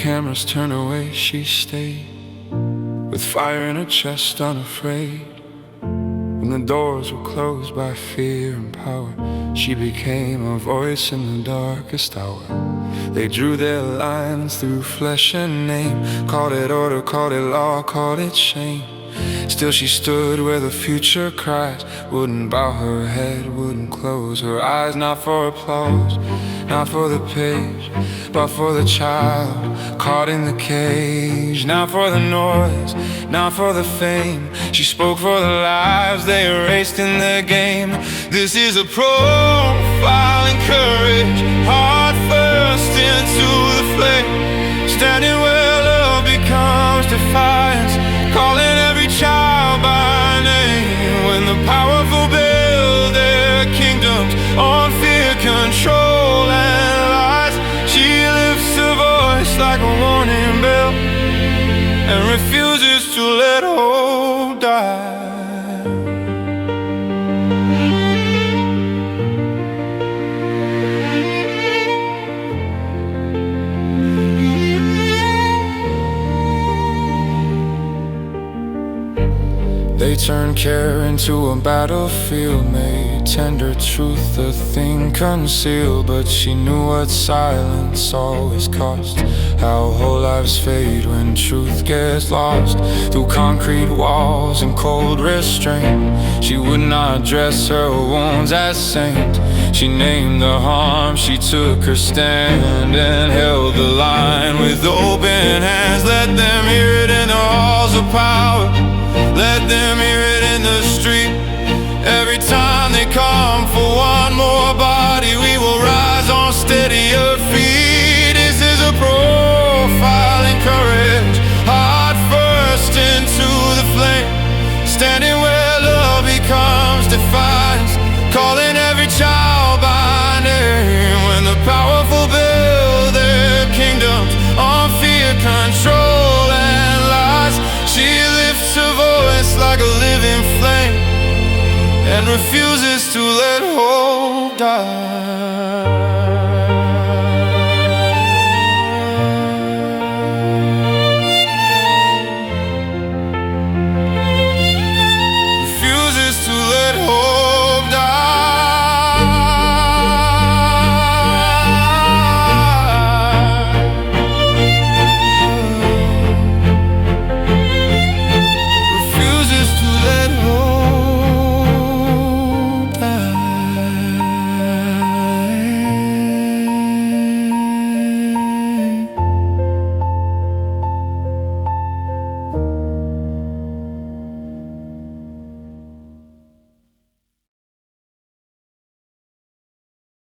cameras turned away, she stayed with fire in her chest, unafraid. When the doors were closed by fear and power, she became a voice in the darkest hour. They drew their lines through flesh and name, called it order, called it law, called it shame. Still she stood where the future cries, wouldn't bow her head, wouldn't close her eyes. Not for applause, not for the page, but for the child caught in the cage. Not for the noise, not for the fame, she spoke for the lives they erased in their game. This is a profile in courage, heart first into the flame, standing where love becomes defiance, calling every child by name. When the powerful build their kingdoms on fear, control and lies, she lifts her voice like a warning bell and refuses to let hope die. They turned care into a battlefield, made tender truth a thing concealed. But she knew what silence always cost, how whole lives fade when truth gets lost. Through concrete walls and cold restraint, she would not dress her wounds as saint. She named the harm, she took her stand and held the line with open hands. Let them hear it in the halls of power, let them hear it in the street. Every time they come for one more body, we will rise on steadier feet. This is a profile in courage, heart first into the flame, standing where love becomes defiance, calling every child by name. When the powerful build their kingdoms on fear, control and lies, she lifts her voice like a living flame and refuses to let hope die.